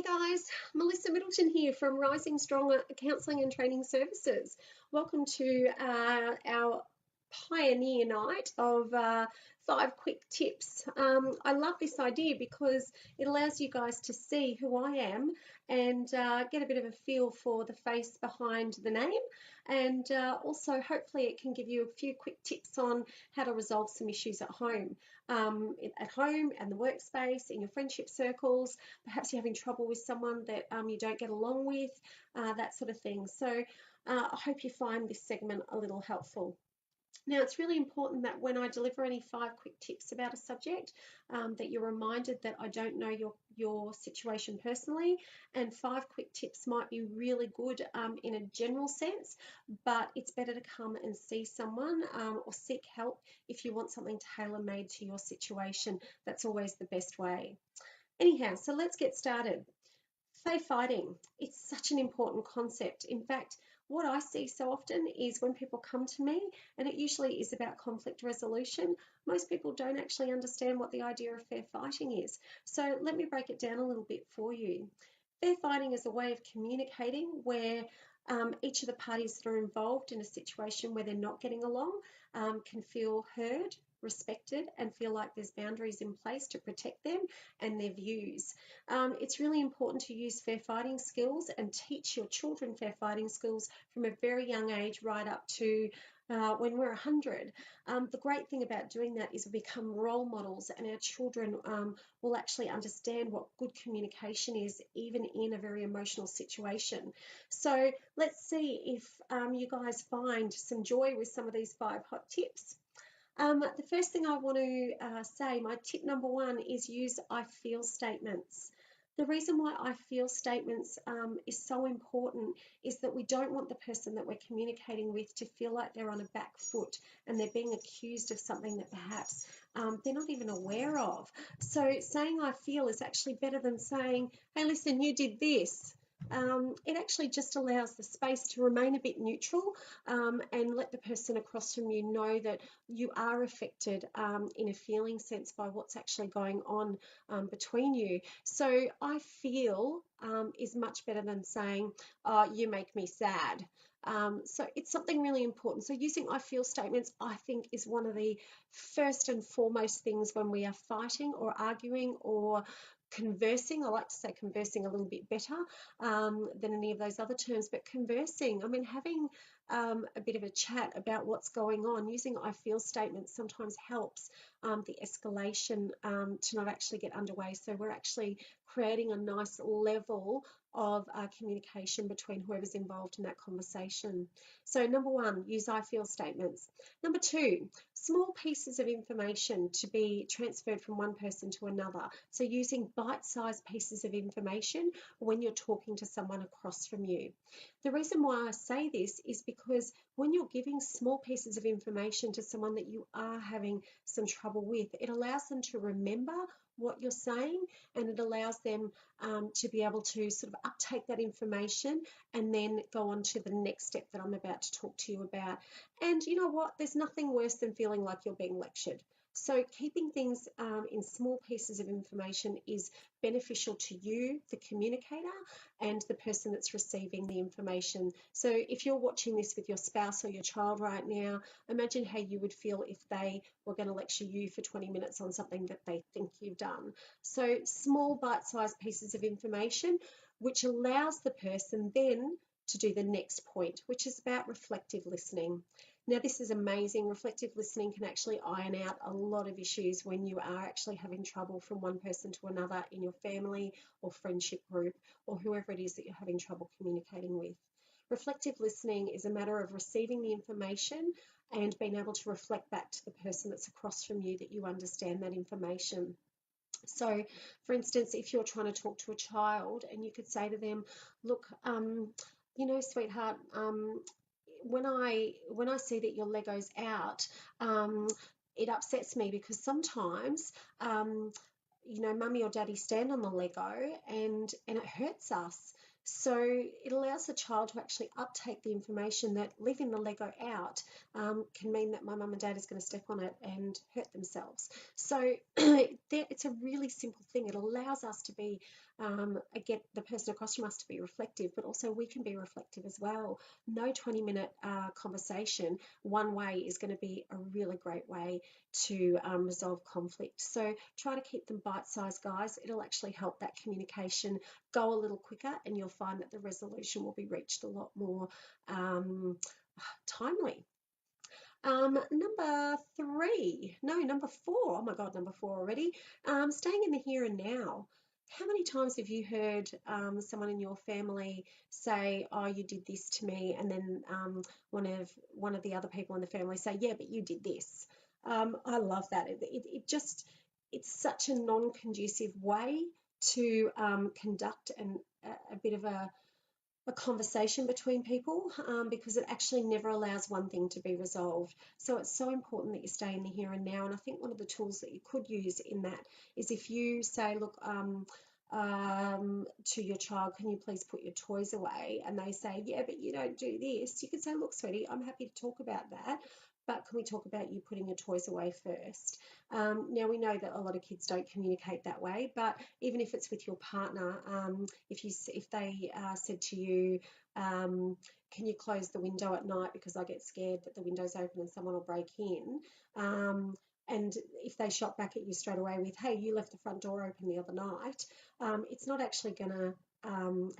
Hey guys, Melissa Middleton here from Rising Stronger Counselling and Training Services. Welcome to our pioneer night of 5 quick tips. I love this idea because it allows you guys to see who I am and get a bit of a feel for the face behind the name, and also hopefully it can give you a few quick tips on how to resolve some issues at home and the workspace, in your friendship circles. Perhaps you're having trouble with someone that you don't get along with, that sort of thing. So I hope you find this segment a little helpful. Now, it's really important that when I deliver any 5 quick tips about a subject, that you're reminded that I don't know your situation personally, and 5 quick tips might be really good in a general sense, but it's better to come and see someone or seek help if you want something tailor-made to your situation. That's always the best way. Anyhow, so let's get started. Fair fighting. It's such an important concept. In fact, what I see so often is when people come to me, and it usually is about conflict resolution, most people don't actually understand what the idea of fair fighting is. So let me break it down a little bit for you. Fair fighting is a way of communicating where each of the parties that are involved in a situation where they're not getting along can feel heard, respected, and feel like there's boundaries in place to protect them and their views. It's really important to use fair fighting skills and teach your children fair fighting skills from a very young age right up to when we're 100. The great thing about doing that is we become role models, and our children will actually understand what good communication is, even in a very emotional situation. So let's see if you guys find some joy with some of these 5 hot tips. The first thing I want to say, my tip number 1 is use I feel statements. The reason why I feel statements is so important is that we don't want the person that we're communicating with to feel like they're on a back foot and they're being accused of something that perhaps they're not even aware of. So saying I feel is actually better than saying, hey, listen, you did this. It actually just allows the space to remain a bit neutral and let the person across from you know that you are affected in a feeling sense by what's actually going on between you. So I feel is much better than saying, oh, you make me sad. So it's something really important. So using I feel statements, I think, is one of the first and foremost things when we are fighting or arguing or conversing. I like to say conversing a little bit better than any of those other terms, but conversing, I mean, having a bit of a chat about what's going on, using I feel statements sometimes helps the escalation to not actually get underway. So we're actually creating a nice level of communication between whoever's involved in that conversation. So number 1, use I feel statements. Number 2, small pieces of information to be transferred from one person to another. So using bite-sized pieces of information when you're talking to someone across from you. The reason why I say this is because when you're giving small pieces of information to someone that you are having some trouble with, it allows them to remember what you're saying, and it allows them to be able to sort of uptake that information and then go on to the next step that I'm about to talk to you about. And you know what? There's nothing worse than feeling like you're being lectured. So keeping things in small pieces of information is beneficial to you, the communicator, and the person that's receiving the information. So if you're watching this with your spouse or your child right now, imagine how you would feel if they were going to lecture you for 20 minutes on something that they think you've done. So small bite-sized pieces of information, which allows the person then to do the next point, which is about reflective listening. Now, this is amazing. Reflective listening can actually iron out a lot of issues when you are actually having trouble from one person to another in your family or friendship group or whoever it is that you're having trouble communicating with. Reflective listening is a matter of receiving the information and being able to reflect back to the person that's across from you that you understand that information. So, for instance, if you're trying to talk to a child and you could say to them, look, you know, sweetheart, when I see that your Lego's out, it upsets me because sometimes, you know, mummy or daddy stand on the Lego and it hurts us. So it allows the child to actually uptake the information that leaving the Lego out can mean that my mum and dad is going to step on it and hurt themselves. So it's a really simple thing. It allows us to be, again, the person across from us to be reflective, but also we can be reflective as well. No 20-minute conversation one way is going to be a really great way to resolve conflict. So try to keep them bite-sized, guys. It'll actually help that communication go a little quicker, and you'll find that the resolution will be reached a lot more timely. Number four. Oh my God, number four already. Staying in the here and now. How many times have you heard someone in your family say, "Oh, you did this to me," and then one of the other people in the family say, "Yeah, but you did this." I love that. It's such a non-conducive way to conduct a bit of a conversation between people, because it actually never allows one thing to be resolved. So it's so important that you stay in the here and now. And I think one of the tools that you could use in that is if you say, look, to your child, "Can you please put your toys away?" And they say, "Yeah, but you don't do this." You could say, "Look, sweetie, I'm happy to talk about that, but can we talk about you putting your toys away first?" Now, we know that a lot of kids don't communicate that way, but even if it's with your partner, if they said to you, "Can you close the window at night because I get scared that the window's open and someone will break in?" And if they shot back at you straight away with, "Hey, you left the front door open the other night," it's not actually going to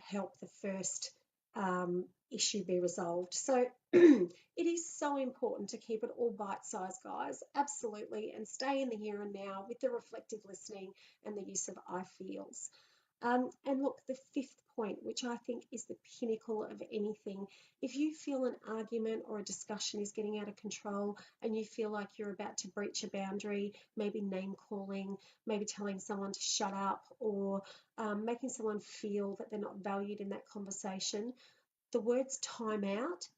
help the first issue be resolved. So it is so important to keep it all bite-sized, guys, absolutely, and stay in the here and now with the reflective listening and the use of I feels. And look, the fifth point, which I think is the pinnacle of anything, if you feel an argument or a discussion is getting out of control and you feel like you're about to breach a boundary, maybe name calling, maybe telling someone to shut up, or making someone feel that they're not valued in that conversation, the words time out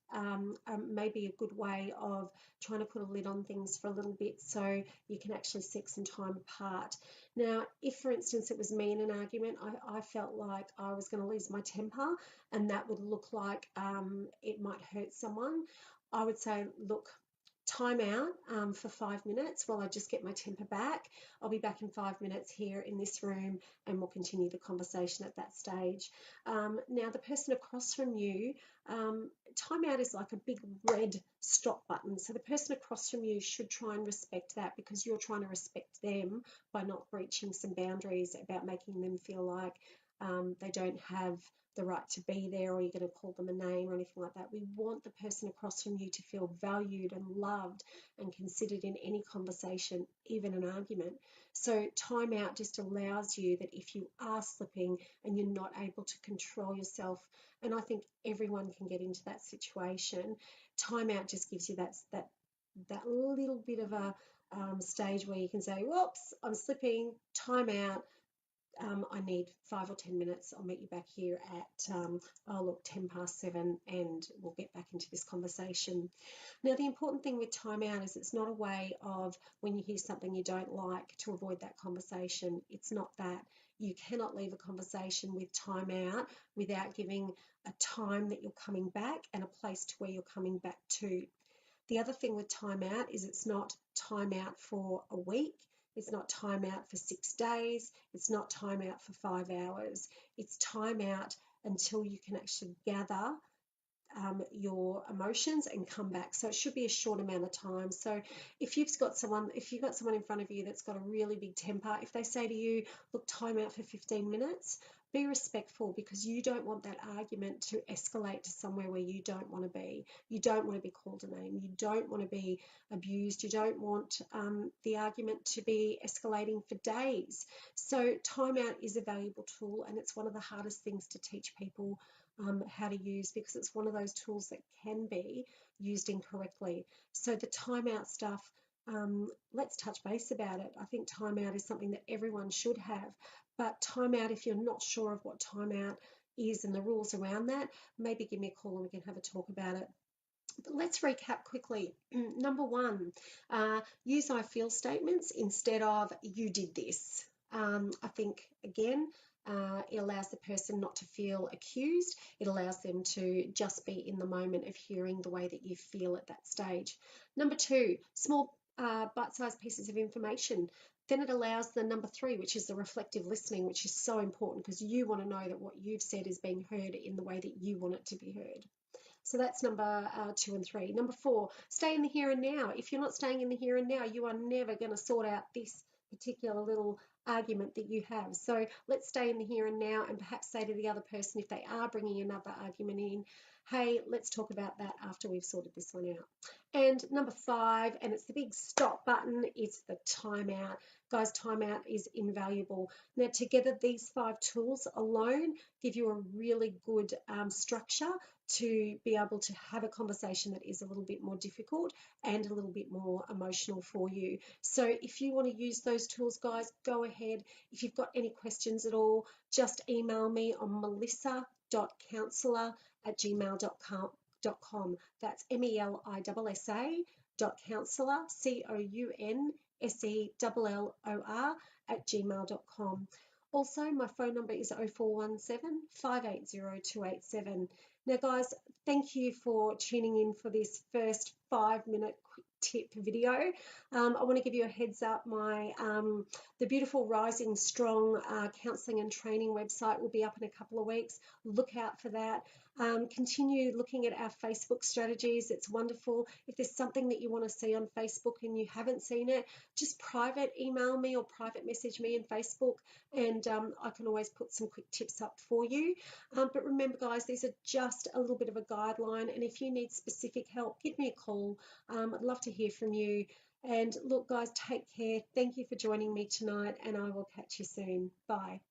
may be a good way of trying to put a lid on things for a little bit so you can actually seek some time apart. Now, if, for instance, it was me in an argument, I felt like I was going to lose my temper and that would look like it might hurt someone, I would say, "Look, time out for 5 minutes while I just get my temper back. I'll be back in 5 minutes here in this room and we'll continue the conversation at that stage." Now, the person across from you, time out is like a big red stop button. So the person across from you should try and respect that, because you're trying to respect them by not breaching some boundaries about making them feel like they don't have the right to be there, or you're going to call them a name or anything like that. We want the person across from you to feel valued and loved and considered in any conversation, even an argument. So time out just allows you that if you are slipping and you're not able to control yourself, and I think everyone can get into that situation, time out just gives you that little bit of a stage where you can say, "Whoops, I'm slipping, time out. I need 5 or 10 minutes. I'll meet you back here at, 7:10, and we'll get back into this conversation." Now, the important thing with timeout is it's not a way of, when you hear something you don't like, to avoid that conversation. It's not that. You cannot leave a conversation with timeout without giving a time that you're coming back and a place to where you're coming back to. The other thing with timeout is it's not timeout for a week. It's not time out for 6 days. It's not time out for 5 hours. It's time out until you can actually gather your emotions and come back. So it should be a short amount of time. So if you've got someone in front of you that's got a really big temper, if they say to you, "Look, time out for 15 minutes, be respectful, because you don't want that argument to escalate to somewhere where you don't want to be. You don't want to be called a name. You don't want to be abused. You don't want the argument to be escalating for days. So timeout is a valuable tool, and it's one of the hardest things to teach people how to use, because it's one of those tools that can be used incorrectly. So the timeout stuff, let's touch base about it. I think timeout is something that everyone should have. But timeout, if you're not sure of what timeout is and the rules around that, maybe give me a call and we can have a talk about it. But let's recap quickly. Number one, use I feel statements instead of "you did this." I think, again, it allows the person not to feel accused. It allows them to just be in the moment of hearing the way that you feel at that stage. Number 2, small bite-sized pieces of information. Then it allows the number 3, which is the reflective listening, which is so important because you want to know that what you've said is being heard in the way that you want it to be heard. So that's number 2 and 3. Number 4, stay in the here and now. If you're not staying in the here and now, you are never going to sort out this particular little argument that you have. So let's stay in the here and now, and perhaps say to the other person, if they are bringing another argument in, hey, let's talk about that after we've sorted this one out. And number 5, and it's the big stop button, is the timeout. Guys, timeout is invaluable. Now, together, these 5 tools alone give you a really good structure to be able to have a conversation that is a little bit more difficult and a little bit more emotional for you. So if you want to use those tools, guys, go ahead. If you've got any questions at all, just email me on melissa.counsellor@gmail.com. That's melissa.counsellor, COUNSELLOR@gmail.com. Also, my phone number is 0417 580 287. Now, guys, thank you for tuning in for this first 5-minute quick tip video. I want to give you a heads up. The beautiful Rising Strong counselling and training website will be up in a couple of weeks. Look out for that. Continue looking at our Facebook strategies. It's wonderful. If there's something that you want to see on Facebook and you haven't seen it, just private email me or private message me in Facebook, and I can always put some quick tips up for you. But remember, guys, these are just a little bit of a guideline, and if you need specific help, give me a call. I'd love to hear from you. And look, guys, take care. Thank you for joining me tonight, and I will catch you soon. Bye.